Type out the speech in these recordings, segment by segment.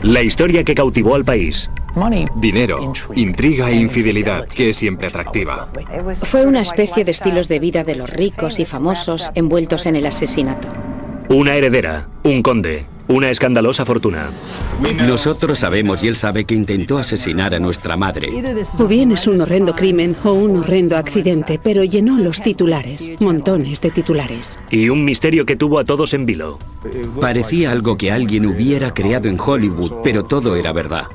La historia que cautivó al país. Dinero, intriga e infidelidad, que es siempre atractiva. Fue una especie de estilos de vida de los ricos y famosos envueltos en el asesinato. Una heredera, un conde, una escandalosa fortuna. Nosotros sabemos y él sabe que intentó asesinar a nuestra madre. O bien es un horrendo crimen o un horrendo accidente, pero llenó los titulares, montones de titulares. Y un misterio que tuvo a todos en vilo. Parecía algo que alguien hubiera creado en Hollywood, pero todo era verdad.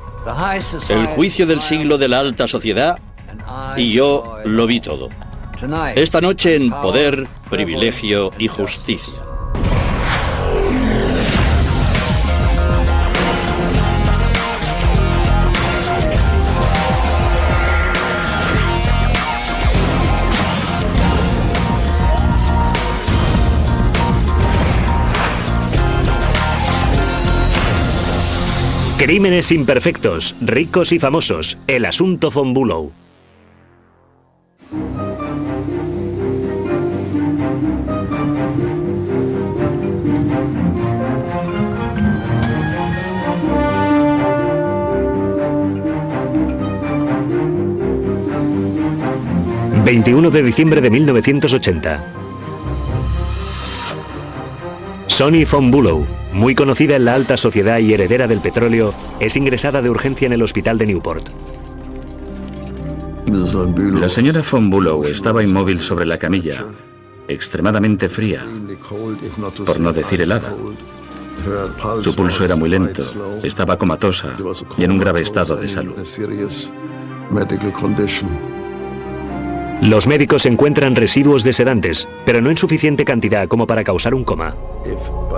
El juicio del siglo de la alta sociedad, y yo lo vi todo. Esta noche en Poder, Privilegio y Justicia. Crímenes imperfectos, ricos y famosos. El asunto Von Bülow. ...21 de diciembre de 1980... Sonny Von Bülow, muy conocida en la alta sociedad y heredera del petróleo, es ingresada de urgencia en el hospital de Newport. La señora Von Bülow estaba inmóvil sobre la camilla, extremadamente fría, por no decir helada. Su pulso era muy lento, estaba comatosa y en un grave estado de salud. Los médicos encuentran residuos de sedantes, pero no en suficiente cantidad como para causar un coma.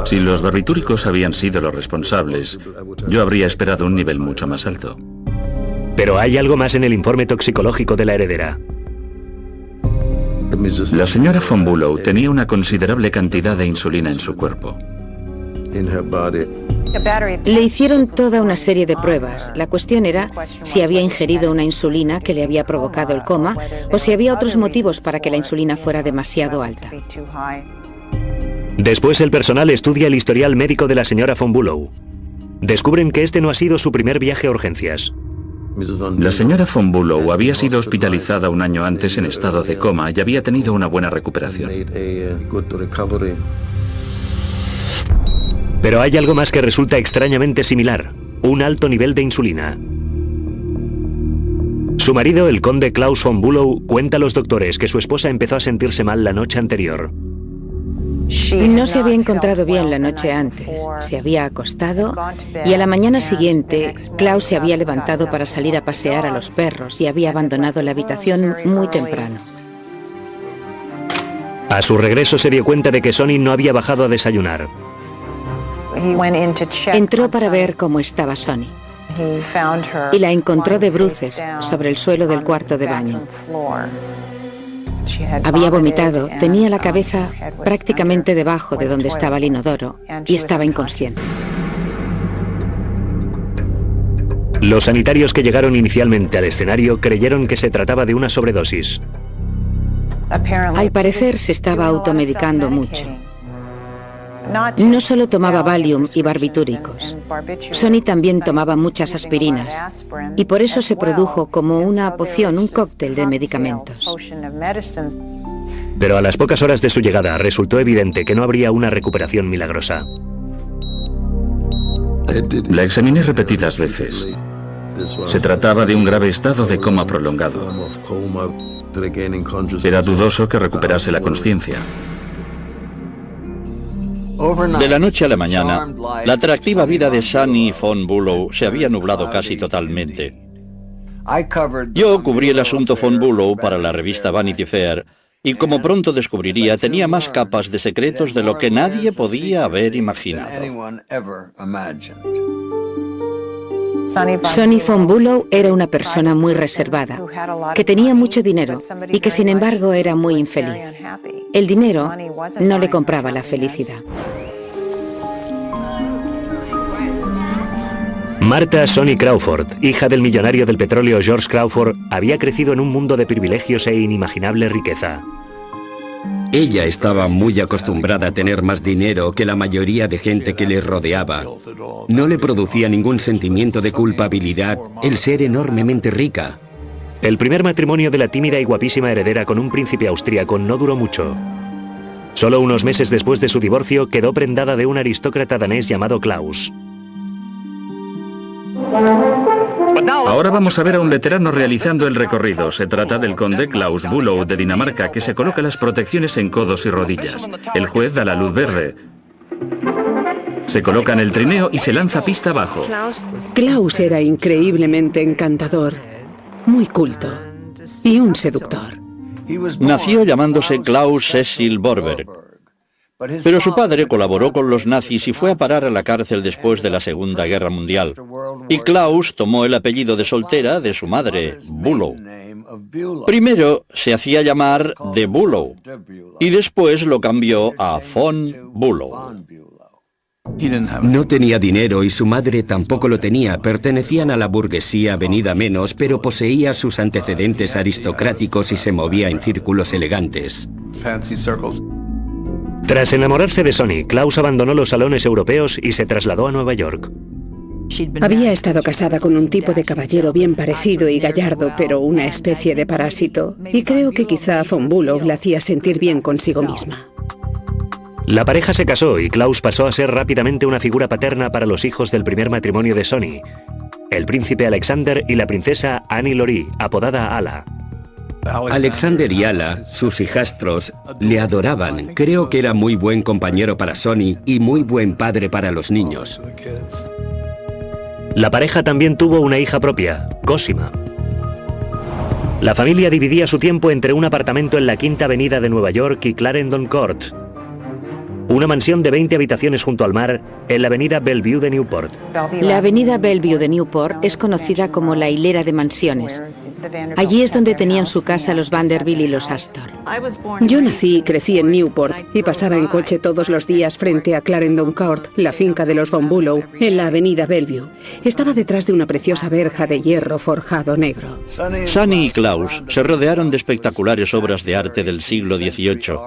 Si los barbitúricos habían sido los responsables, yo habría esperado un nivel mucho más alto. Pero hay algo más en el informe toxicológico de la heredera. La señora Von Bülow tenía una considerable cantidad de insulina en su cuerpo. Le hicieron toda una serie de pruebas. La cuestión era si había ingerido una insulina que le había provocado el coma o si había otros motivos para que la insulina fuera demasiado alta. Después el personal estudia el historial médico de la señora Von Bülow. Descubren que este no ha sido su primer viaje a urgencias. La señora Von Bülow había sido hospitalizada un año antes en estado de coma y había tenido una buena recuperación. Pero hay algo más que resulta extrañamente similar, un alto nivel de insulina. Su marido, el conde Klaus Von Bülow, cuenta a los doctores que su esposa empezó a sentirse mal la noche anterior. No se había encontrado bien la noche antes, se había acostado y a la mañana siguiente Klaus se había levantado para salir a pasear a los perros y había abandonado la habitación muy temprano. A su regreso se dio cuenta de que Sonny no había bajado a desayunar. Entró para ver cómo estaba Sonny y la encontró de bruces sobre el suelo del cuarto de baño. Había vomitado, tenía la cabeza prácticamente debajo de donde estaba el inodoro y estaba inconsciente. Los sanitarios que llegaron inicialmente al escenario creyeron que se trataba de una sobredosis. Al parecer se estaba automedicando mucho. No solo tomaba Valium y barbitúricos. Sonny también tomaba muchas aspirinas y por eso se produjo como una poción, un cóctel de medicamentos. Pero a las pocas horas de su llegada resultó evidente que no habría una recuperación milagrosa. La examiné repetidas veces. Se trataba de un grave estado de coma prolongado. Era dudoso que recuperase la consciencia. De la noche a la mañana, la atractiva vida de Sonny Von Bülow se había nublado casi totalmente. Yo cubrí el asunto Von Bülow para la revista Vanity Fair y, como pronto descubriría, tenía más capas de secretos de lo que nadie podía haber imaginado. Sonny Von Bülow era una persona muy reservada, que tenía mucho dinero y que sin embargo era muy infeliz. El dinero no le compraba la felicidad. Martha Sonny Crawford, hija del millonario del petróleo George Crawford, había crecido en un mundo de privilegios e inimaginable riqueza. Ella estaba muy acostumbrada a tener más dinero que la mayoría de gente que le rodeaba. No le producía ningún sentimiento de culpabilidad el ser enormemente rica. El primer matrimonio de la tímida y guapísima heredera con un príncipe austríaco no duró mucho. Solo unos meses después de su divorcio quedó prendada de un aristócrata danés llamado Klaus. Ahora vamos a ver a un veterano realizando el recorrido. Se trata del conde Klaus Bülow de Dinamarca, que se coloca las protecciones en codos y rodillas. El juez da la luz verde. Se coloca en el trineo y se lanza pista abajo. Klaus era increíblemente encantador, muy culto y un seductor. Nació llamándose Klaus Cecil Borberg, pero su padre colaboró con los nazis y fue a parar a la cárcel después de la Segunda Guerra Mundial. Y Klaus tomó el apellido de soltera de su madre, Bülow. Primero se hacía llamar de Bülow y después lo cambió a von Bülow. No tenía dinero y su madre tampoco lo tenía. Pertenecían a la burguesía venida menos, pero poseía sus antecedentes aristocráticos y se movía en círculos elegantes. Tras enamorarse de Sonny, Klaus abandonó los salones europeos y se trasladó a Nueva York. Había estado casada con un tipo de caballero bien parecido y gallardo, pero una especie de parásito. Y creo que quizá von Bülow la hacía sentir bien consigo misma. La pareja se casó y Klaus pasó a ser rápidamente una figura paterna para los hijos del primer matrimonio de Sonny, el príncipe Alexander y la princesa Annie Laurie, apodada Ala. Alexander y Ala, sus hijastros, le adoraban. Creo que era muy buen compañero para Sonny y muy buen padre para los niños. La pareja también tuvo una hija propia, Cosima. La familia dividía su tiempo entre un apartamento en la Quinta Avenida de Nueva York y Clarendon Court, una mansión de 20 habitaciones junto al mar en la avenida Bellevue de Newport. La avenida Bellevue de Newport es conocida como la hilera de mansiones. Allí es donde tenían su casa los Vanderbilt y los Astor. Yo nací y crecí en Newport y pasaba en coche todos los días frente a Clarendon Court, la finca de los von Bülow, en la avenida Bellevue. Estaba detrás de una preciosa verja de hierro forjado negro. Sonny y Klaus se rodearon de espectaculares obras de arte del siglo XVIII.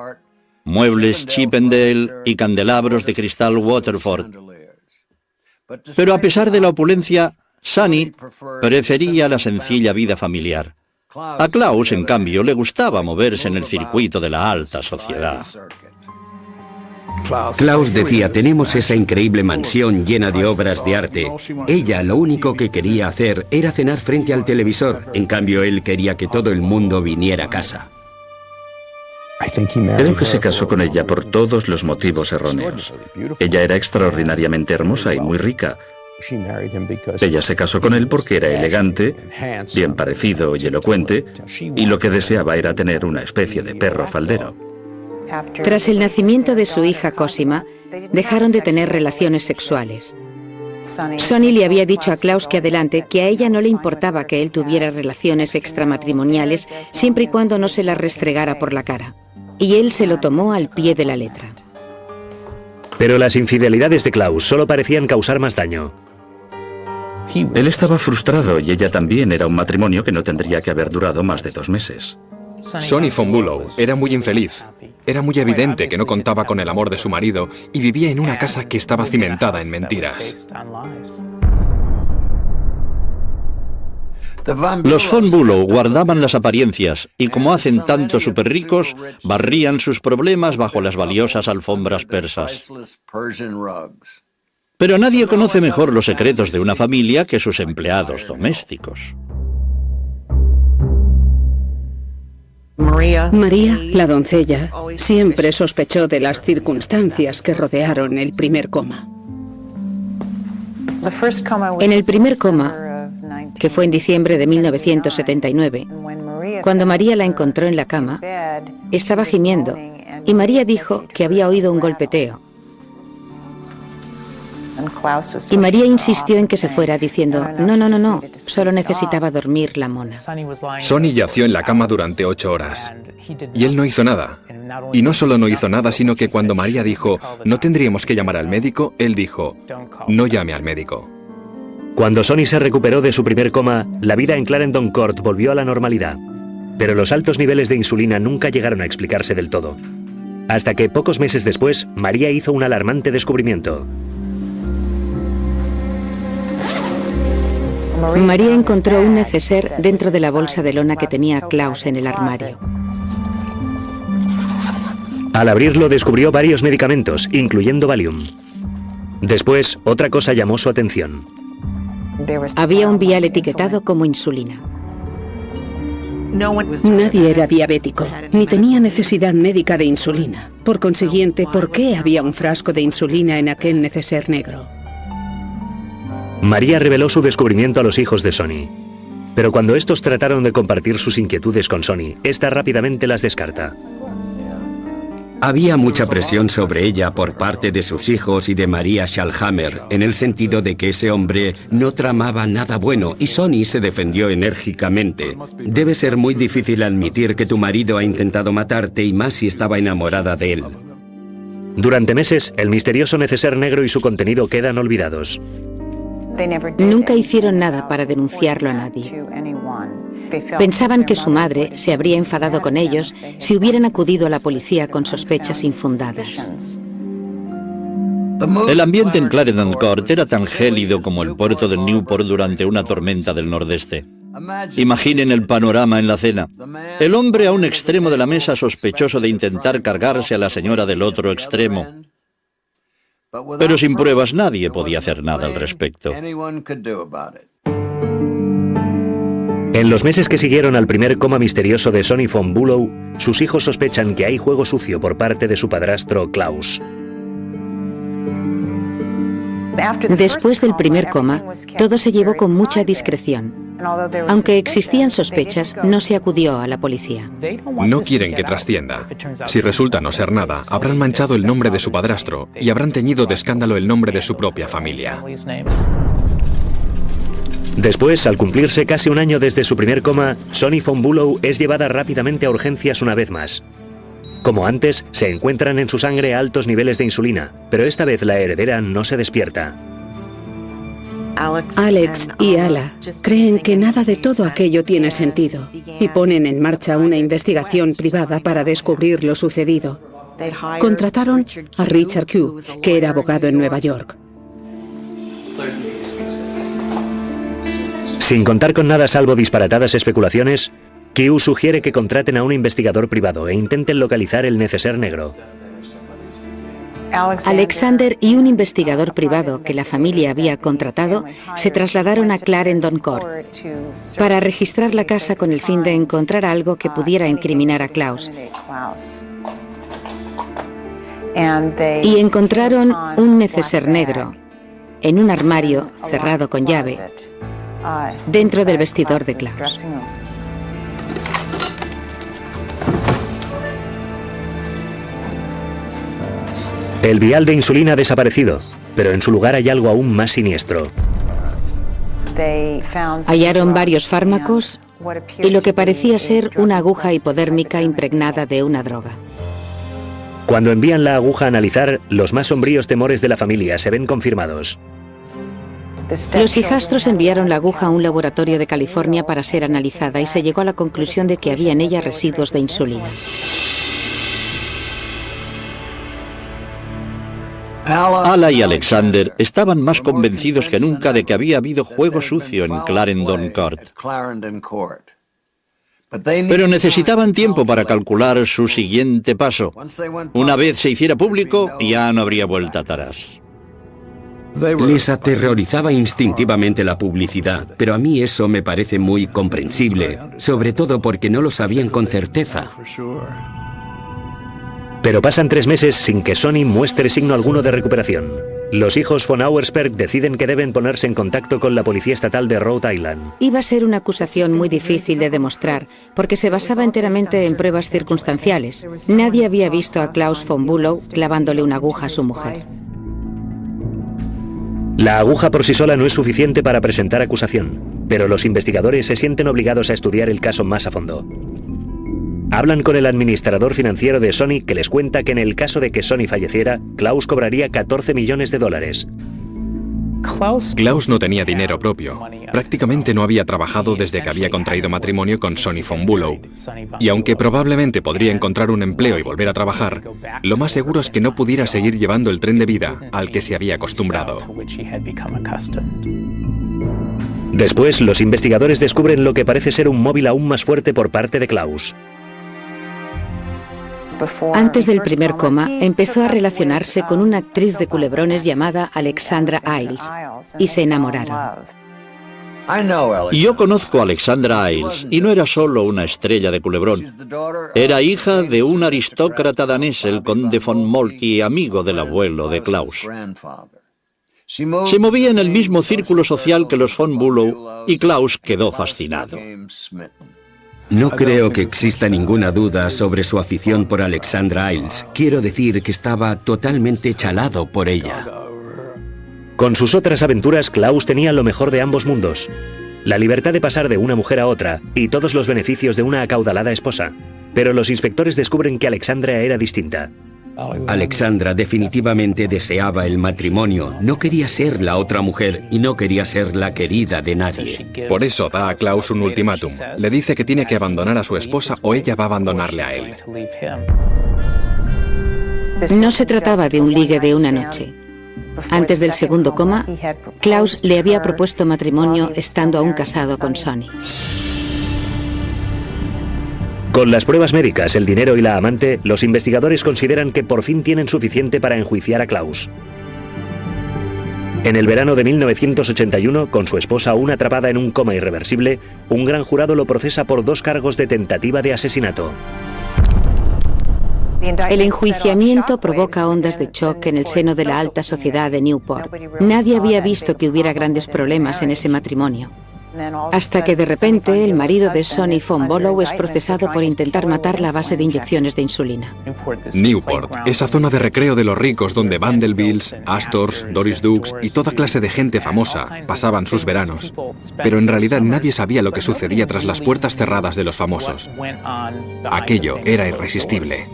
Muebles Chippendale y candelabros de cristal Waterford. Pero a pesar de la opulencia, Sonny prefería la sencilla vida familiar. A Klaus, en cambio, le gustaba moverse en el circuito de la alta sociedad. Klaus decía, tenemos esa increíble mansión llena de obras de arte. Ella lo único que quería hacer era cenar frente al televisor. En cambio, él quería que todo el mundo viniera a casa. Creo que se casó con ella por todos los motivos erróneos. Ella era extraordinariamente hermosa y muy rica. Ella se casó con él porque era elegante, bien parecido y elocuente, y lo que deseaba era tener una especie de perro faldero. Tras el nacimiento de su hija Cosima, dejaron de tener relaciones sexuales. Sonny le había dicho a Klaus que adelante, que a ella no le importaba que él tuviera relaciones extramatrimoniales siempre y cuando no se las restregara por la cara. Y él se lo tomó al pie de la letra. Pero las infidelidades de Klaus solo parecían causar más daño. Él estaba frustrado y ella también. Era un matrimonio que no tendría que haber durado más de 2 meses. Sonny von Bülow era muy infeliz. Era muy evidente que no contaba con el amor de su marido y vivía en una casa que estaba cimentada en mentiras. Los von Bülow guardaban las apariencias y, como hacen tantos superricos, barrían sus problemas bajo las valiosas alfombras persas. Pero nadie conoce mejor los secretos de una familia que sus empleados domésticos. María, la doncella, siempre sospechó de las circunstancias que rodearon el primer coma. En el primer coma, que fue en diciembre de 1979, cuando María la encontró en la cama, estaba gimiendo y María dijo que había oído un golpeteo. Y María insistió en que se fuera diciendo, no, solo necesitaba dormir la mona. Sonny yació en la cama durante 8 horas y él no hizo nada. Y no solo no hizo nada, sino que cuando María dijo, no tendríamos que llamar al médico, él dijo, no llame al médico. Cuando Sonny se recuperó de su primer coma, la vida en Clarendon Court volvió a la normalidad. Pero los altos niveles de insulina nunca llegaron a explicarse del todo. Hasta que pocos meses después, María hizo un alarmante descubrimiento. María encontró un neceser dentro de la bolsa de lona que tenía Klaus en el armario. Al abrirlo descubrió varios medicamentos, incluyendo Valium. Después, otra cosa llamó su atención. Había un vial etiquetado como insulina. Nadie era diabético, ni tenía necesidad médica de insulina. Por consiguiente, ¿por qué había un frasco de insulina en aquel neceser negro? María reveló su descubrimiento a los hijos de Sonny. Pero cuando estos trataron de compartir sus inquietudes con Sonny, esta rápidamente las descarta. Había mucha presión sobre ella por parte de sus hijos y de María Schallhammer, en el sentido de que ese hombre no tramaba nada bueno, y Sonny se defendió enérgicamente. Debe ser muy difícil admitir que tu marido ha intentado matarte, y más si estaba enamorada de él. Durante meses, el misterioso neceser negro y su contenido quedan olvidados. Nunca hicieron nada para denunciarlo a nadie. Pensaban que su madre se habría enfadado con ellos si hubieran acudido a la policía con sospechas infundadas. El ambiente en Clarendon Court era tan gélido como el puerto de Newport durante una tormenta del nordeste. Imaginen el panorama en la cena. El hombre a un extremo de la mesa sospechoso de intentar cargarse a la señora del otro extremo. Pero sin pruebas nadie podía hacer nada al respecto. En los meses que siguieron al primer coma misterioso de Sonny von Bülow, sus hijos sospechan que hay juego sucio por parte de su padrastro Klaus. Después del primer coma, todo se llevó con mucha discreción. Aunque existían sospechas, no se acudió a la policía. No quieren que trascienda. Si resulta no ser nada, habrán manchado el nombre de su padrastro y habrán teñido de escándalo el nombre de su propia familia. Después, al cumplirse casi un año desde su primer coma, Sonny von Bülow es llevada rápidamente a urgencias una vez más. Como antes, se encuentran en su sangre altos niveles de insulina, pero esta vez la heredera no se despierta. Alex y Ala creen que nada de todo aquello tiene sentido y ponen en marcha una investigación privada para descubrir lo sucedido. Contrataron a Richard Q, que era abogado en Nueva York. Sin contar con nada salvo disparatadas especulaciones, Q sugiere que contraten a un investigador privado e intenten localizar el neceser negro. Alexander y un investigador privado que la familia había contratado se trasladaron a Clarendon Court para registrar la casa con el fin de encontrar algo que pudiera incriminar a Klaus. Y encontraron un neceser negro en un armario cerrado con llave dentro del vestidor de Klaus. El vial de insulina ha desaparecido, pero en su lugar hay algo aún más siniestro. Hallaron varios fármacos y lo que parecía ser una aguja hipodérmica impregnada de una droga. Cuando envían la aguja a analizar, los más sombríos temores de la familia se ven confirmados. Los hijastros enviaron la aguja a un laboratorio de California para ser analizada y se llegó a la conclusión de que había en ella residuos de insulina. Ala y Alexander estaban más convencidos que nunca de que había habido juego sucio en Clarendon Court. Pero necesitaban tiempo para calcular su siguiente paso. Una vez se hiciera público, ya no habría vuelta atrás. Les aterrorizaba instintivamente la publicidad, pero a mí eso me parece muy comprensible, sobre todo porque no lo sabían con certeza. Pero pasan 3 meses sin que Sonny muestre signo alguno de recuperación. Los hijos von Auersperg deciden que deben ponerse en contacto con la policía estatal de Rhode Island. Iba a ser una acusación muy difícil de demostrar, porque se basaba enteramente en pruebas circunstanciales. Nadie había visto a Klaus von Bülow clavándole una aguja a su mujer. La aguja por sí sola no es suficiente para presentar acusación, pero los investigadores se sienten obligados a estudiar el caso más a fondo. Hablan con el administrador financiero de Sonny, que les cuenta que en el caso de que Sonny falleciera, Klaus cobraría $14 millones. Klaus no tenía dinero propio. Prácticamente no había trabajado desde que había contraído matrimonio con Sonny von Bülow. Y aunque probablemente podría encontrar un empleo y volver a trabajar, lo más seguro es que no pudiera seguir llevando el tren de vida al que se había acostumbrado. Después, los investigadores descubren lo que parece ser un móvil aún más fuerte por parte de Klaus. Antes del primer coma, empezó a relacionarse con una actriz de culebrones llamada Alexandra Iles y se enamoraron. Yo conozco a Alexandra Iles y no era solo una estrella de culebrón. Era hija de un aristócrata danés, el conde von Moltke, amigo del abuelo de Klaus. Se movía en el mismo círculo social que los von Bülow y Klaus quedó fascinado. No creo que exista ninguna duda sobre su afición por Alexandra Iles. Quiero decir que estaba totalmente chalado por ella. Con sus otras aventuras, Klaus tenía lo mejor de ambos mundos: la libertad de pasar de una mujer a otra y todos los beneficios de una acaudalada esposa. Pero los inspectores descubren que Alexandra era distinta. Alexandra definitivamente deseaba el matrimonio. No quería ser la otra mujer y no quería ser la querida de nadie. Por eso da a Klaus un ultimátum. Le dice que tiene que abandonar a su esposa o ella va a abandonarle a él. No se trataba de un ligue de una noche. Antes del segundo coma, Klaus le había propuesto matrimonio estando aún casado con Sonny. Con las pruebas médicas, el dinero y la amante, los investigadores consideran que por fin tienen suficiente para enjuiciar a Klaus. En el verano de 1981, con su esposa aún atrapada en un coma irreversible, un gran jurado lo procesa por 2 cargos de tentativa de asesinato. El enjuiciamiento provoca ondas de shock en el seno de la alta sociedad de Newport. Nadie había visto que hubiera grandes problemas en ese matrimonio. Hasta que de repente el marido de Sonny von Bülow es procesado por intentar matarla a base de inyecciones de insulina. Newport, esa zona de recreo de los ricos donde Vanderbilts, Astors, Doris Dukes y toda clase de gente famosa pasaban sus veranos. Pero en realidad nadie sabía lo que sucedía tras las puertas cerradas de los famosos. Aquello era irresistible.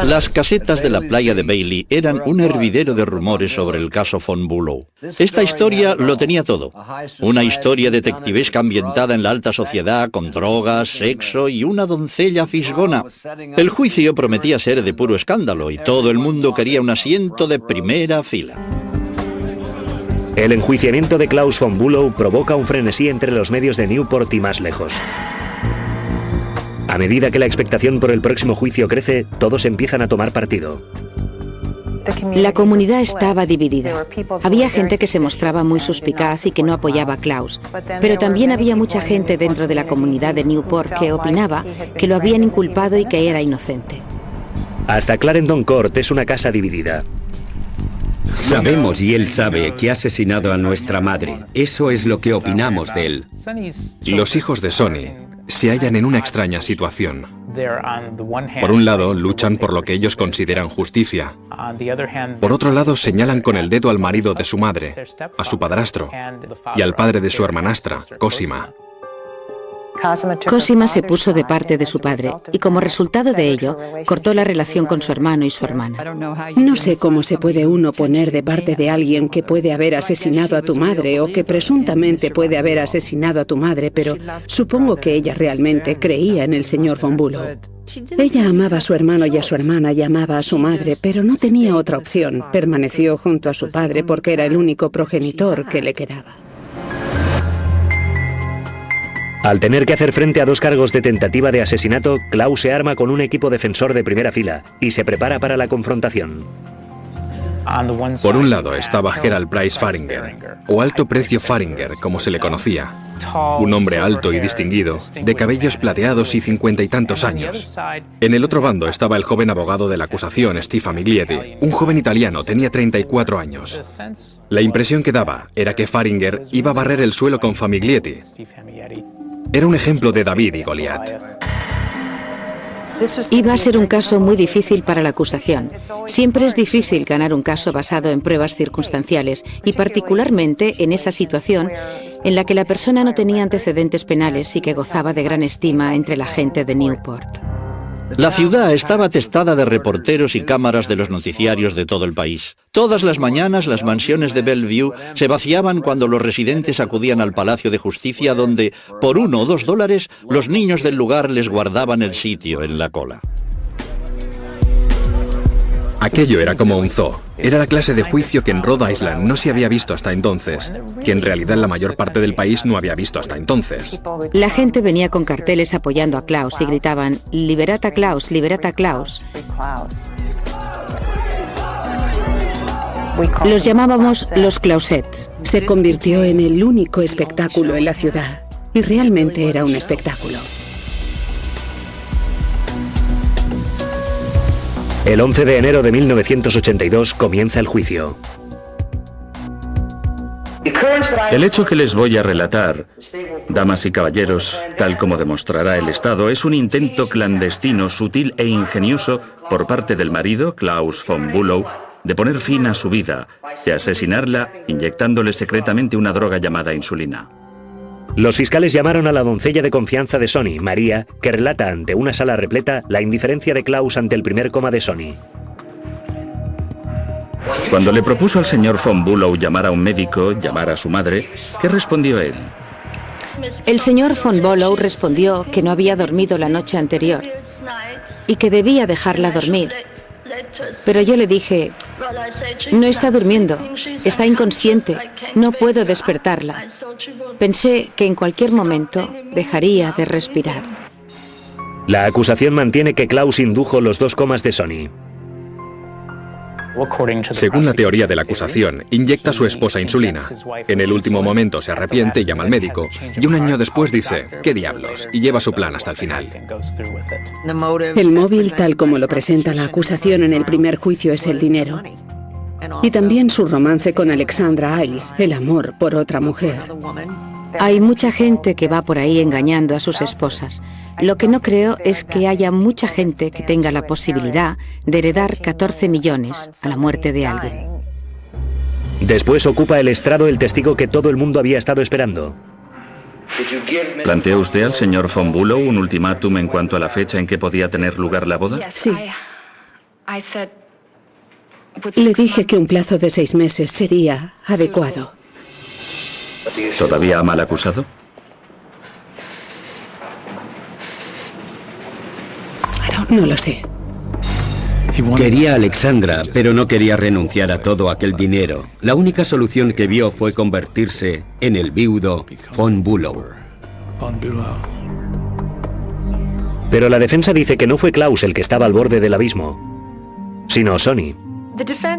Las casetas de la playa de Bailey eran un hervidero de rumores sobre el caso von Bülow. Esta historia lo tenía todo. Una historia detectivesca ambientada en la alta sociedad, con drogas, sexo y una doncella fisgona. El juicio prometía ser de puro escándalo y todo el mundo quería un asiento de primera fila. El enjuiciamiento de Klaus von Bülow provoca un frenesí entre los medios de Newport y más lejos. A medida que la expectación por el próximo juicio crece, todos empiezan a tomar partido. La comunidad estaba dividida. Había gente que se mostraba muy suspicaz y que no apoyaba a Klaus, pero también había mucha gente dentro de la comunidad de Newport que opinaba que lo habían inculpado y que era inocente. Hasta Clarendon Court es una casa dividida. Sabemos y él sabe que ha asesinado a nuestra madre. Eso es lo que opinamos de él. Los hijos de Sonny se hallan en una extraña situación. Por un lado, luchan por lo que ellos consideran justicia. Por otro lado, señalan con el dedo al marido de su madre, a su padrastro, y al padre de su hermanastra, Cosima. Cosima se puso de parte de su padre y como resultado de ello, cortó la relación con su hermano y su hermana. No sé cómo se puede uno poner de parte de alguien que puede haber asesinado a tu madre o que presuntamente puede haber asesinado a tu madre, pero supongo que ella realmente creía en el señor von Bülow. Ella amaba a su hermano y a su hermana y amaba a su madre, pero no tenía otra opción. Permaneció junto a su padre porque era el único progenitor que le quedaba. Al tener que hacer frente a 2 cargos de tentativa de asesinato, Klaus se arma con un equipo defensor de primera fila y se prepara para la confrontación. Por un lado estaba Gerald Price Faringer, o Alto Precio Faringer, como se le conocía. Un hombre alto y distinguido, de cabellos plateados y 50 y tantos años. En el otro bando estaba el joven abogado de la acusación, Steve Famiglietti, un joven italiano, tenía 34 años. La impresión que daba era que Faringer iba a barrer el suelo con Famiglietti. Era un ejemplo de David y Goliat. Iba a ser un caso muy difícil para la acusación. Siempre es difícil ganar un caso basado en pruebas circunstanciales y particularmente en esa situación en la que la persona no tenía antecedentes penales y que gozaba de gran estima entre la gente de Newport. La ciudad estaba atestada de reporteros y cámaras de los noticiarios de todo el país. Todas las mañanas las mansiones de Bellevue se vaciaban cuando los residentes acudían al Palacio de Justicia, donde, por $1 o $2, los niños del lugar les guardaban el sitio en la cola. Aquello era como un zoo. Era la clase de juicio que en Rhode Island no se había visto hasta entonces, que en realidad la mayor parte del país no había visto hasta entonces. La gente venía con carteles apoyando a Klaus y gritaban: «Liberad a Klaus, liberad a Klaus». Los llamábamos los Clausettes. Se convirtió en el único espectáculo en la ciudad. Y realmente era un espectáculo. El 11 de enero de 1982 comienza el juicio. El hecho que les voy a relatar, damas y caballeros, tal como demostrará el Estado, es un intento clandestino, sutil e ingenioso por parte del marido, Klaus von Bülow, de poner fin a su vida, de asesinarla inyectándole secretamente una droga llamada insulina. Los fiscales llamaron a la doncella de confianza de Sonny, María, que relata ante una sala repleta la indiferencia de Klaus ante el primer coma de Sonny. Cuando le propuso al señor von Bülow llamar a un médico, llamar a su madre, ¿qué respondió él? El señor von Bülow respondió que no había dormido la noche anterior y que debía dejarla dormir. Pero yo le dije: «No está durmiendo, está inconsciente, no puedo despertarla». Pensé que en cualquier momento dejaría de respirar. La acusación mantiene que Klaus indujo los 2 comas de Sonny. Según la teoría de la acusación, inyecta a su esposa insulina. En el último momento se arrepiente y llama al médico. Y un año después dice: «¿Qué diablos?», y lleva su plan hasta el final. El móvil, tal como lo presenta la acusación en el primer juicio, es el dinero. Y también su romance con Alexandra Iles, el amor por otra mujer. Hay mucha gente que va por ahí engañando a sus esposas. Lo que no creo es que haya mucha gente que tenga la posibilidad de heredar 14 millones a la muerte de alguien. Después ocupa el estrado el testigo que todo el mundo había estado esperando. ¿Planteó usted al señor von Bülow un ultimátum en cuanto a la fecha en que podía tener lugar la boda? Sí. Le dije que un plazo de 6 meses sería adecuado. ¿Todavía ama al acusado? No lo sé. Quería a Alexandra, pero no quería renunciar a todo aquel dinero. La única solución que vio fue convertirse en el viudo von Bülow. Pero la defensa dice que no fue Klaus el que estaba al borde del abismo, sino Sonny.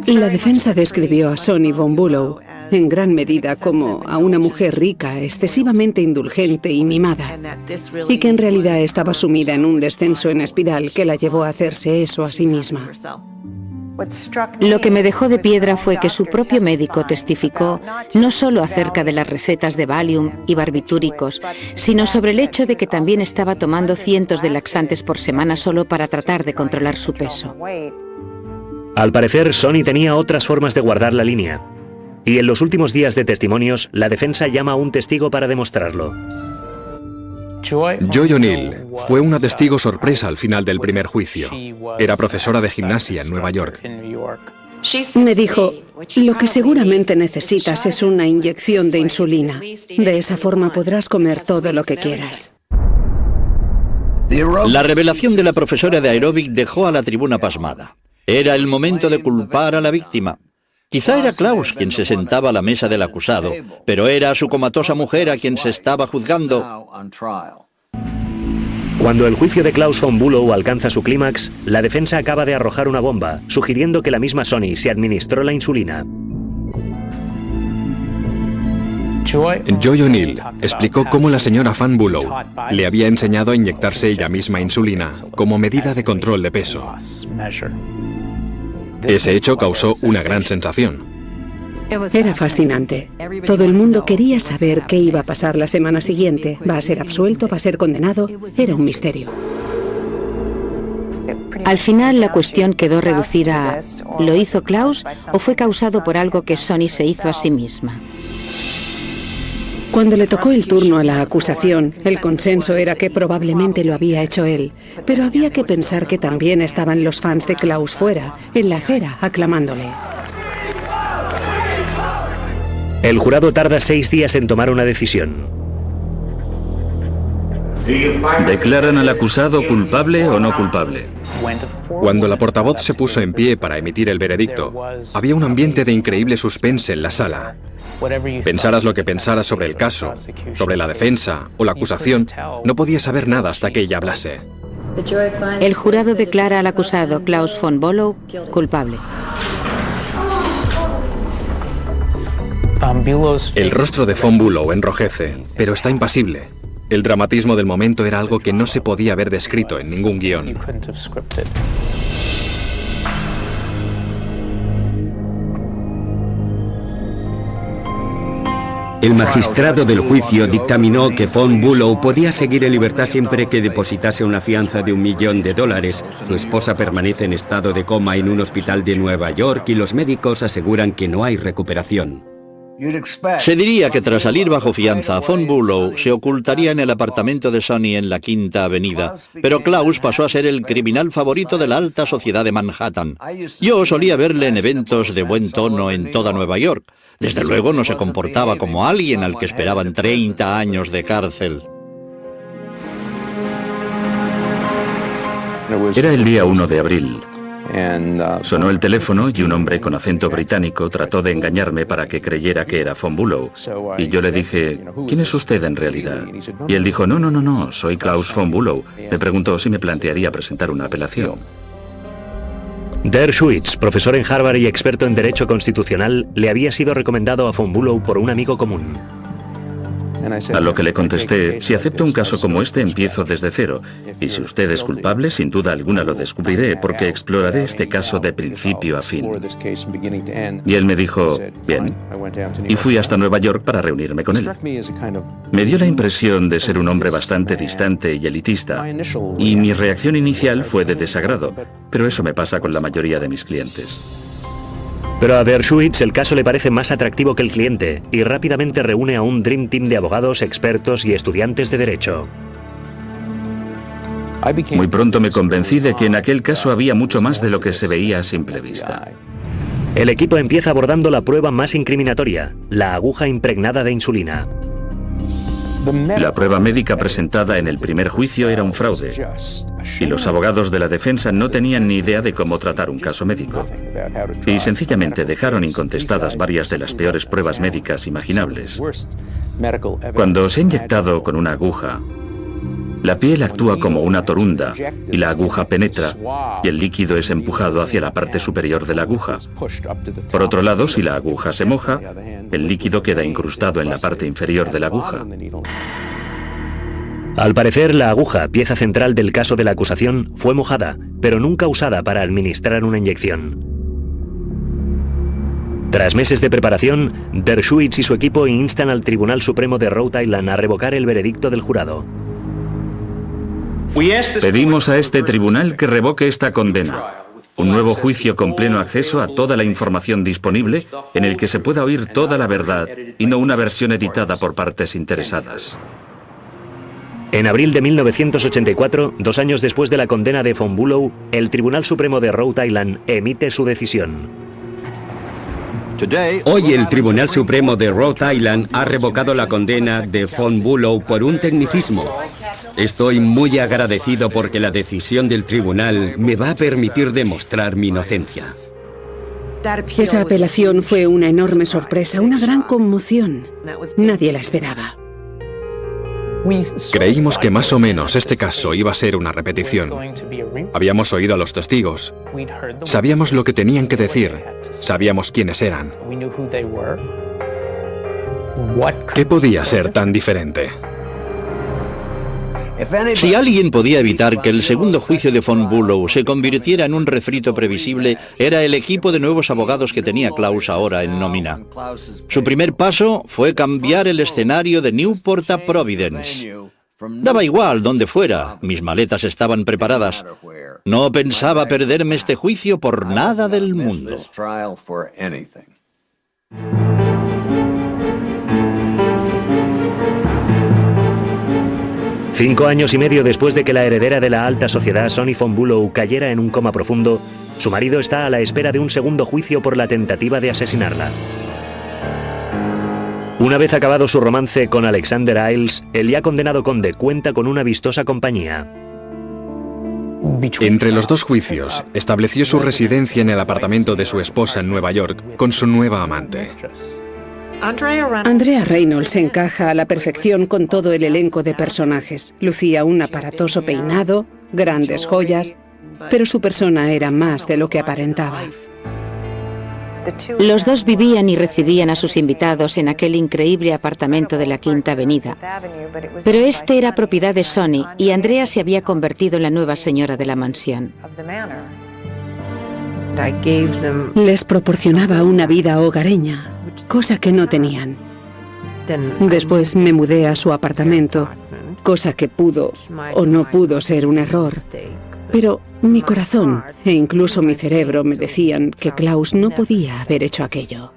La defensa describió a Sonny von Bülow en gran medida como a una mujer rica, excesivamente indulgente y mimada, y que en realidad estaba sumida en un descenso en espiral que la llevó a hacerse eso a sí misma. Lo que me dejó de piedra fue que su propio médico testificó no solo acerca de las recetas de Valium y barbitúricos, sino sobre el hecho de que también estaba tomando cientos de laxantes por semana solo para tratar de controlar su peso. Al parecer, Sonny tenía otras formas de guardar la línea. Y en los últimos días de testimonios, la defensa llama a un testigo para demostrarlo. Joy O'Neill fue una testigo sorpresa al final del primer juicio. Era profesora de gimnasia en Nueva York. Me dijo: «Lo que seguramente necesitas es una inyección de insulina. De esa forma podrás comer todo lo que quieras». La revelación de la profesora de aeróbic dejó a la tribuna pasmada. Era el momento de culpar a la víctima. Quizá era Klaus quien se sentaba a la mesa del acusado, pero era a su comatosa mujer a quien se estaba juzgando. Cuando el juicio de Klaus von Bülow alcanza su clímax, la defensa acaba de arrojar una bomba, sugiriendo que la misma Sonny se administró la insulina. Joy O'Neill explicó cómo la señora von Bülow le había enseñado a inyectarse ella misma insulina como medida de control de peso. Ese hecho causó una gran sensación. Era fascinante. Todo el mundo quería saber qué iba a pasar la semana siguiente. ¿Va a ser absuelto? ¿Va a ser condenado? Era un misterio. Al final, la cuestión quedó reducida a: ¿lo hizo Klaus o fue causado por algo que Sonny se hizo a sí misma? Cuando le tocó el turno a la acusación, el consenso era que probablemente lo había hecho él, pero había que pensar que también estaban los fans de Klaus fuera, en la acera, aclamándole. El jurado tarda 6 días en tomar una decisión. ¿Declaran al acusado culpable o no culpable? Cuando la portavoz se puso en pie para emitir el veredicto, había un ambiente de increíble suspense en la sala. Pensaras lo que pensaras sobre el caso, sobre la defensa o la acusación, no podías saber nada hasta que ella hablase. El jurado declara al acusado Klaus von Bülow culpable. El rostro de von Bülow enrojece, pero está impasible. El dramatismo del momento era algo que no se podía haber descrito en ningún guión. El magistrado del juicio dictaminó que von Bülow podía seguir en libertad siempre que depositase una fianza de $1 millón. Su esposa permanece en estado de coma en un hospital de Nueva York y los médicos aseguran que no hay recuperación. Se diría que tras salir bajo fianza, von Bülow se ocultaría en el apartamento de Sonny en la Quinta Avenida, pero Klaus pasó a ser el criminal favorito de la alta sociedad de Manhattan. Yo solía verle en eventos de buen tono en toda Nueva York. Desde luego no se comportaba como alguien al que esperaban 30 años de cárcel. Era el día 1 de abril. Sonó el teléfono y un hombre con acento británico trató de engañarme para que creyera que era von Bülow. Y yo le dije, ¿quién es usted en realidad? Y él dijo, no, soy Klaus von Bülow. Me preguntó si me plantearía presentar una apelación. Dershowitz, profesor en Harvard y experto en Derecho Constitucional, le había sido recomendado a von Bülow por un amigo común. A lo que le contesté, si acepto un caso como este, empiezo desde cero. Y si usted es culpable, sin duda alguna lo descubriré, porque exploraré este caso de principio a fin. Y él me dijo, bien. Y fui hasta Nueva York para reunirme con él. Me dio la impresión de ser un hombre bastante distante y elitista. Y mi reacción inicial fue de desagrado. Pero eso me pasa con la mayoría de mis clientes. Pero a Dershowitz el caso le parece más atractivo que el cliente y rápidamente reúne a un Dream Team de abogados, expertos y estudiantes de Derecho. Muy pronto me convencí de que en aquel caso había mucho más de lo que se veía a simple vista. El equipo empieza abordando la prueba más incriminatoria, la aguja impregnada de insulina. La prueba médica presentada en el primer juicio era un fraude, y los abogados de la defensa no tenían ni idea de cómo tratar un caso médico, y sencillamente dejaron incontestadas varias de las peores pruebas médicas imaginables. Cuando se ha inyectado con una aguja, la piel actúa como una torunda y la aguja penetra y el líquido es empujado hacia la parte superior de la aguja. Por otro lado, si la aguja se moja, el líquido queda incrustado en la parte inferior de la aguja. Al parecer, la aguja, pieza central del caso de la acusación, fue mojada, pero nunca usada para administrar una inyección. Tras meses de preparación, Dershowitz y su equipo instan al Tribunal Supremo de Rhode Island a revocar el veredicto del jurado. Pedimos a este tribunal que revoque esta condena. Un nuevo juicio con pleno acceso a toda la información disponible en el que se pueda oír toda la verdad y no una versión editada por partes interesadas. En abril de 1984, 2 años después de la condena de von Bülow, el Tribunal Supremo de Rhode Island emite su decisión. Hoy el Tribunal Supremo de Rhode Island ha revocado la condena de von Bülow por un tecnicismo. Estoy muy agradecido porque la decisión del tribunal me va a permitir demostrar mi inocencia. Esa apelación fue una enorme sorpresa, una gran conmoción. Nadie la esperaba. Creímos que más o menos este caso iba a ser una repetición. Habíamos oído a los testigos. Sabíamos lo que tenían que decir. Sabíamos quiénes eran. ¿Qué podía ser tan diferente? Si alguien podía evitar que el segundo juicio de von Bülow se convirtiera en un refrito previsible, era el equipo de nuevos abogados que tenía Klaus ahora en nómina. Su primer paso fue cambiar el escenario de Newport a Providence. Daba igual donde fuera, mis maletas estaban preparadas. No pensaba perderme este juicio por nada del mundo. 5 años y medio después de que la heredera de la alta sociedad, Sonny Fonbulow, cayera en un coma profundo, su marido está a la espera de un segundo juicio por la tentativa de asesinarla. Una vez acabado su romance con Alexander Iles, el ya condenado conde cuenta con una vistosa compañía. Entre los dos juicios, estableció su residencia en el apartamento de su esposa en Nueva York con su nueva amante. Andrea Reynolds encaja a la perfección con todo el elenco de personajes. Lucía un aparatoso peinado, grandes joyas, pero su persona era más de lo que aparentaba. Los dos vivían y recibían a sus invitados en aquel increíble apartamento de la Quinta Avenida. Pero este era propiedad de Sonny y Andrea se había convertido en la nueva señora de la mansión. Les proporcionaba una vida hogareña, cosa que no tenían. Después me mudé a su apartamento, cosa que pudo o no pudo ser un error. Pero mi corazón e incluso mi cerebro me decían que Klaus no podía haber hecho aquello.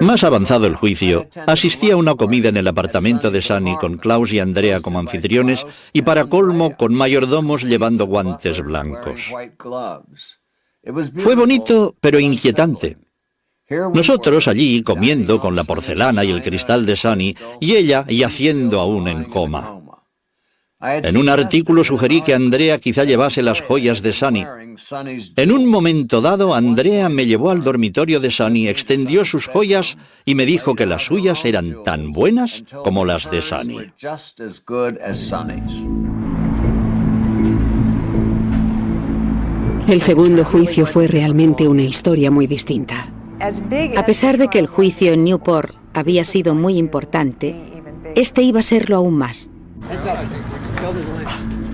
Más avanzado el juicio, asistí a una comida en el apartamento de Sonny con Klaus y Andrea como anfitriones y para colmo con mayordomos llevando guantes blancos. Fue bonito, pero inquietante. Nosotros allí comiendo con la porcelana y el cristal de Sonny y ella yaciendo aún en coma. En un artículo sugerí que Andrea quizá llevase las joyas de Sonny. En un momento dado, Andrea me llevó al dormitorio de Sonny, extendió sus joyas y me dijo que las suyas eran tan buenas como las de Sonny. El segundo juicio fue realmente una historia muy distinta. A pesar de que el juicio en Newport había sido muy importante, este iba a serlo aún más.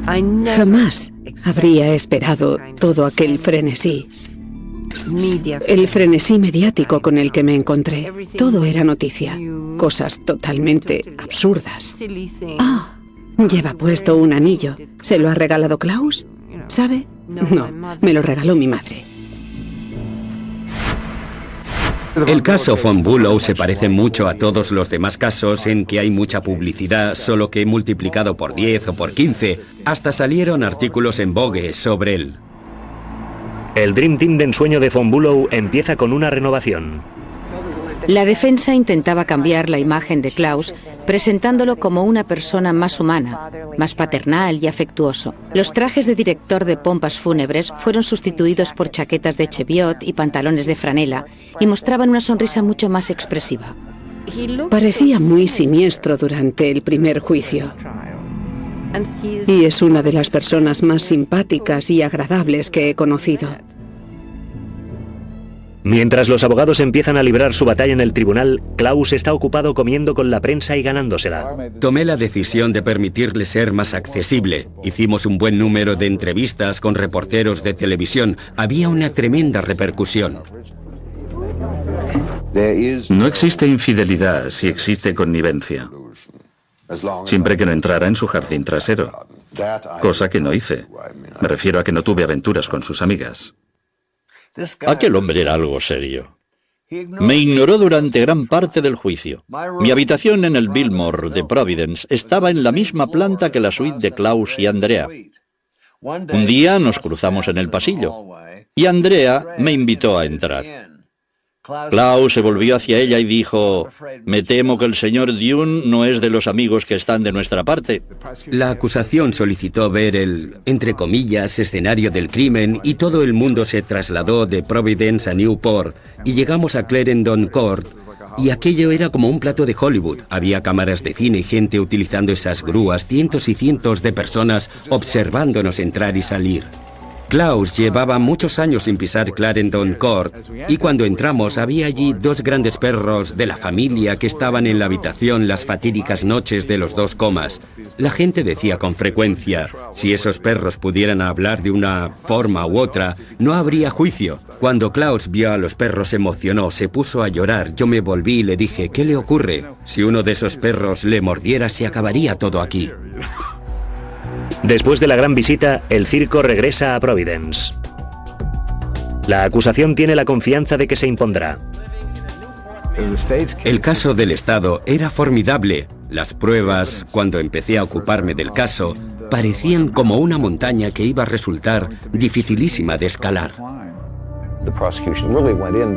Jamás habría esperado todo aquel frenesí. El frenesí mediático con el que me encontré. Todo era noticia. Cosas totalmente absurdas. Lleva puesto un anillo. ¿Se lo ha regalado Klaus? ¿Sabe? No, me lo regaló mi madre. El caso Fonbulow se parece mucho a todos los demás casos en que hay mucha publicidad, solo que multiplicado por 10 o por 15. Hasta salieron artículos en Vogue sobre él. El Dream Team de ensueño de Fonbulow empieza con una renovación. La defensa intentaba cambiar la imagen de Klaus, presentándolo como una persona más humana, más paternal y afectuoso. Los trajes de director de pompas fúnebres fueron sustituidos por chaquetas de cheviot y pantalones de franela, y mostraban una sonrisa mucho más expresiva. Parecía muy siniestro durante el primer juicio. Y es una de las personas más simpáticas y agradables que he conocido. Mientras los abogados empiezan a librar su batalla en el tribunal, Klaus está ocupado comiendo con la prensa y ganándosela. Tomé la decisión de permitirle ser más accesible. Hicimos un buen número de entrevistas con reporteros de televisión. Había una tremenda repercusión. No existe infidelidad si existe connivencia. Siempre que no entrara en su jardín trasero. Cosa que no hice. Me refiero a que no tuve aventuras con sus amigas. Aquel hombre era algo serio. Me ignoró durante gran parte del juicio. Mi habitación en el Biltmore de Providence estaba en la misma planta que la suite de Klaus y Andrea. Un día nos cruzamos en el pasillo y Andrea me invitó a entrar. Klaus se volvió hacia ella y dijo: «Me temo que el señor Dune no es de los amigos que están de nuestra parte». La acusación solicitó ver el, entre comillas, escenario del crimen y todo el mundo se trasladó de Providence a Newport y llegamos a Clarendon Court y aquello era como un plato de Hollywood. Había cámaras de cine y gente utilizando esas grúas, cientos y cientos de personas observándonos entrar y salir. Klaus llevaba muchos años sin pisar Clarendon Court y cuando entramos había allí dos grandes perros de la familia que estaban en la habitación las fatídicas noches de los 2 comas. La gente decía con frecuencia, si esos perros pudieran hablar de una forma u otra, no habría juicio. Cuando Klaus vio a los perros se emocionó, se puso a llorar. Yo me volví y le dije, ¿qué le ocurre? Si uno de esos perros le mordiera se acabaría todo aquí. Después de la gran visita, el circo regresa a Providence. La acusación tiene la confianza de que se impondrá. El caso del Estado era formidable. Las pruebas, cuando empecé a ocuparme del caso, parecían como una montaña que iba a resultar dificilísima de escalar.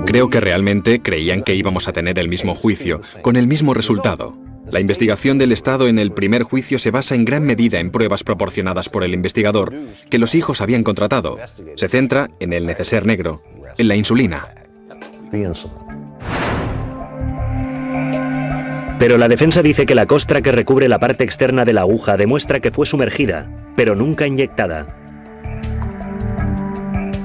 Creo que realmente creían que íbamos a tener el mismo juicio, con el mismo resultado. La investigación del Estado en el primer juicio se basa en gran medida en pruebas proporcionadas por el investigador que los hijos habían contratado. Se centra en el neceser negro, en la insulina. Pero la defensa dice que la costra que recubre la parte externa de la aguja demuestra que fue sumergida, pero nunca inyectada.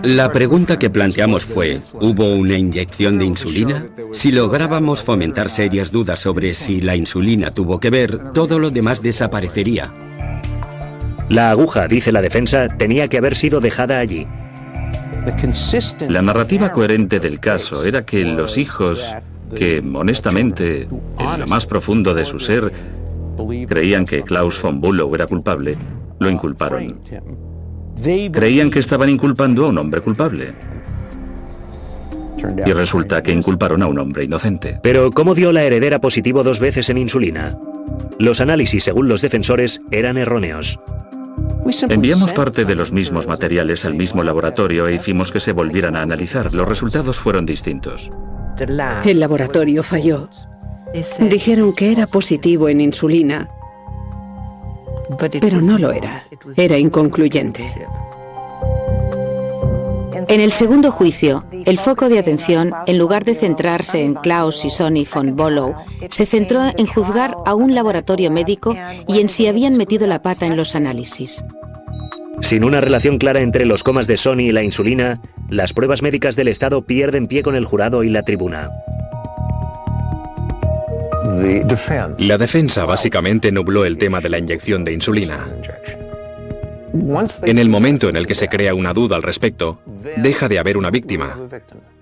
La pregunta que planteamos fue, ¿hubo una inyección de insulina? Si lográbamos fomentar serias dudas sobre si la insulina tuvo que ver, todo lo demás desaparecería. La aguja, dice la defensa, tenía que haber sido dejada allí. La narrativa coherente del caso era que los hijos, que honestamente, en lo más profundo de su ser, creían que Klaus von Bülow era culpable, lo inculparon. Creían que estaban inculpando a un hombre culpable. Y resulta que inculparon a un hombre inocente. Pero, ¿cómo dio la heredera positivo 2 veces en insulina? Los análisis, según los defensores, eran erróneos. Enviamos parte de los mismos materiales al mismo laboratorio e hicimos que se volvieran a analizar. Los resultados fueron distintos. El laboratorio falló. Dijeron que era positivo en insulina, pero no lo era. Era inconcluyente. En el segundo juicio, el foco de atención, en lugar de centrarse en Klaus y Sonny von Bülow, se centró en juzgar a un laboratorio médico y en si habían metido la pata en los análisis. Sin una relación clara entre los comas de Sonny y la insulina, las pruebas médicas del Estado pierden pie con el jurado y la tribuna. La defensa básicamente nubló el tema de la inyección de insulina. En el momento en el que se crea una duda al respecto, deja de haber una víctima.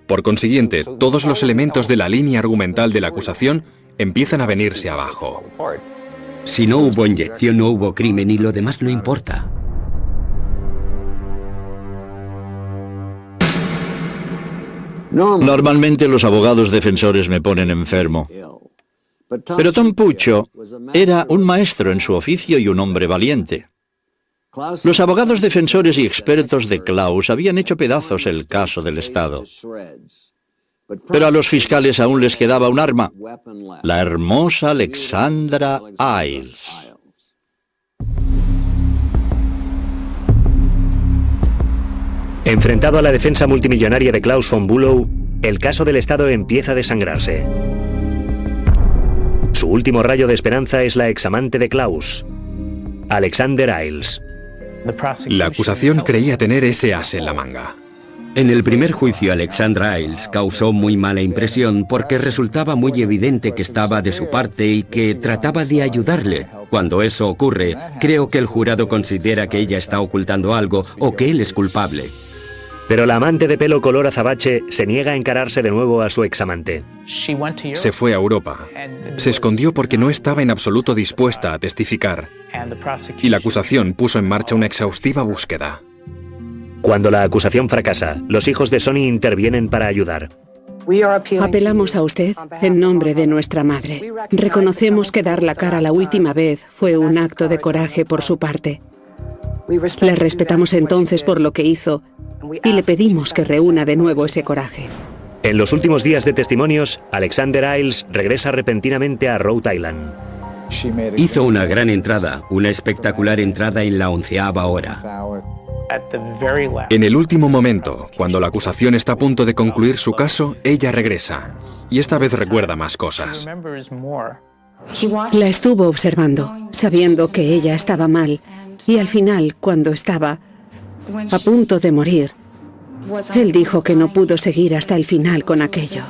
Por consiguiente, todos los elementos de la línea argumental de la acusación empiezan a venirse abajo. Si no hubo inyección, no hubo crimen y lo demás no importa. Normalmente los abogados defensores me ponen enfermo. Pero Tom Puccio era un maestro en su oficio y un hombre valiente. Los abogados defensores y expertos de Klaus habían hecho pedazos el caso del Estado. Pero a los fiscales aún les quedaba un arma, la hermosa Alexandra Iles. Enfrentado a la defensa multimillonaria de Klaus von Bülow, el caso del Estado empieza a desangrarse. Su último rayo de esperanza es la examante de Klaus, Alexandra Iles. La acusación creía tener ese as en la manga. En el primer juicio, Alexandra Iles causó muy mala impresión porque resultaba muy evidente que estaba de su parte y que trataba de ayudarle. Cuando eso ocurre, creo que el jurado considera que ella está ocultando algo o que él es culpable. Pero la amante de pelo color azabache se niega a encararse de nuevo a su examante. Se fue a Europa. Se escondió porque no estaba en absoluto dispuesta a testificar. Y la acusación puso en marcha una exhaustiva búsqueda. Cuando la acusación fracasa, los hijos de Sonny intervienen para ayudar. Apelamos a usted en nombre de nuestra madre. Reconocemos que dar la cara la última vez fue un acto de coraje por su parte. Le respetamos entonces por lo que hizo y le pedimos que reúna de nuevo ese coraje. En los últimos días de testimonios, Alexandra Iles regresa repentinamente a Rhode Island. Hizo una gran entrada, una espectacular entrada en la 11ª hora. En el último momento, cuando la acusación está a punto de concluir su caso, ella regresa. Y esta vez recuerda más cosas. La estuvo observando, sabiendo que ella estaba mal. Y al final, cuando estaba a punto de morir, él dijo que no pudo seguir hasta el final con aquello.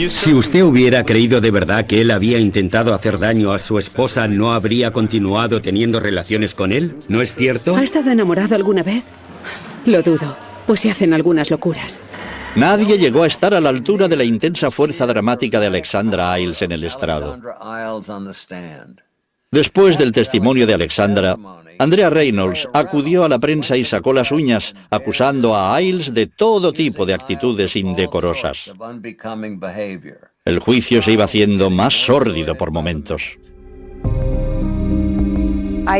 Si usted hubiera creído de verdad que él había intentado hacer daño a su esposa, ¿no habría continuado teniendo relaciones con él? ¿No es cierto? ¿Ha estado enamorado alguna vez? Lo dudo, pues se hacen algunas locuras. Nadie llegó a estar a la altura de la intensa fuerza dramática de Alexandra Iles en el estrado. Después del testimonio de Alexandra, Andrea Reynolds acudió a la prensa y sacó las uñas, acusando a Iles de todo tipo de actitudes indecorosas. El juicio se iba haciendo más sórdido por momentos.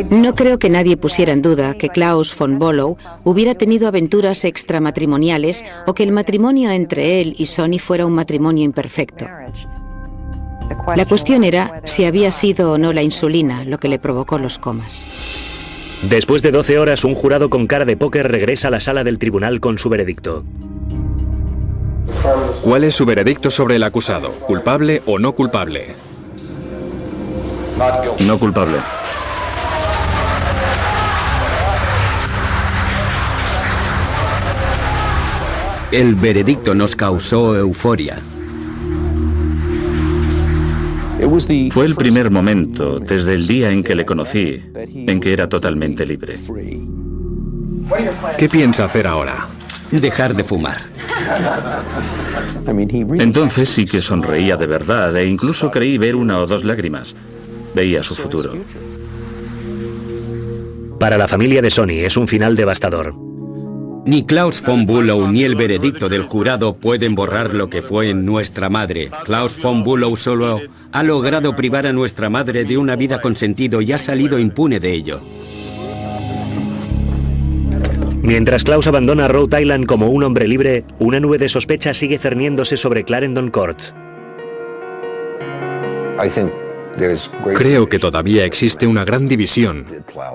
No creo que nadie pusiera en duda que Klaus von Bülow hubiera tenido aventuras extramatrimoniales o que el matrimonio entre él y Sonny fuera un matrimonio imperfecto. La cuestión era si había sido o no la insulina lo que le provocó los comas. Después de 12 horas, un jurado con cara de póker regresa a la sala del tribunal con su veredicto. ¿Cuál es su veredicto sobre el acusado? ¿Culpable o no culpable? No culpable. El veredicto nos causó euforia. Fue el primer momento, desde el día en que le conocí, en que era totalmente libre. ¿Qué piensa hacer ahora? Dejar de fumar. Entonces sí que sonreía de verdad e incluso creí ver 1 o 2 lágrimas. Veía su futuro. Para la familia de Sonny es un final devastador. Ni Klaus von Bülow ni el veredicto del jurado pueden borrar lo que fue en nuestra madre. Klaus von Bülow solo ha logrado privar a nuestra madre de una vida con sentido y ha salido impune de ello. Mientras Klaus abandona Rhode Island como un hombre libre, una nube de sospecha sigue cerniéndose sobre Clarendon Court. Creo que todavía existe una gran división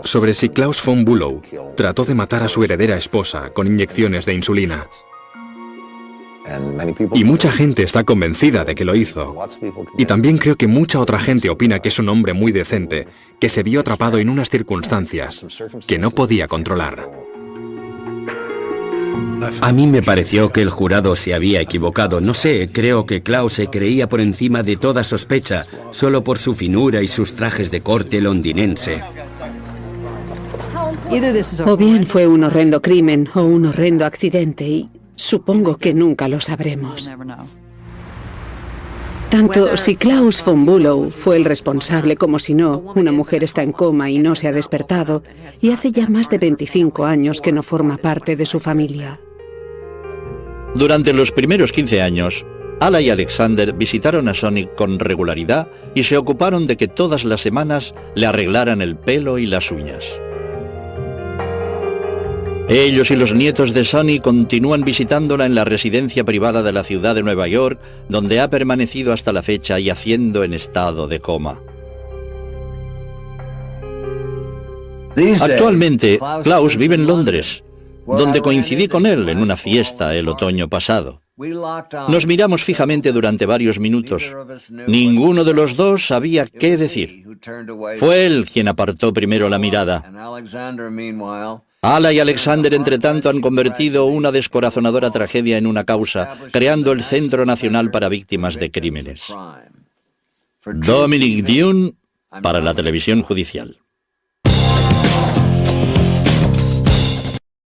sobre si Klaus von Bülow trató de matar a su heredera esposa con inyecciones de insulina. Y mucha gente está convencida de que lo hizo. Y también creo que mucha otra gente opina que es un hombre muy decente, que se vio atrapado en unas circunstancias que no podía controlar. A mí me pareció que el jurado se había equivocado. No sé, creo que Klaus se creía por encima de toda sospecha, solo por su finura y sus trajes de corte londinense. O bien fue un horrendo crimen o un horrendo accidente y supongo que nunca lo sabremos. Tanto si Klaus von Bülow fue el responsable como si no, una mujer está en coma y no se ha despertado y hace ya más de 25 años que no forma parte de su familia. Durante los primeros 15 años, Ala y Alexander visitaron a Sonny con regularidad y se ocuparon de que todas las semanas le arreglaran el pelo y las uñas. Ellos y los nietos de Sonny continúan visitándola en la residencia privada de la ciudad de Nueva York, donde ha permanecido hasta la fecha yaciendo en estado de coma. Actualmente, Klaus vive en Londres, donde coincidí con él en una fiesta el otoño pasado. Nos miramos fijamente durante varios minutos. Ninguno de los dos sabía qué decir. Fue él quien apartó primero la mirada. Ala y Alexander, entre tanto, han convertido una descorazonadora tragedia en una causa, creando el Centro Nacional para Víctimas de Crímenes. Dominic Dunne, para la televisión judicial.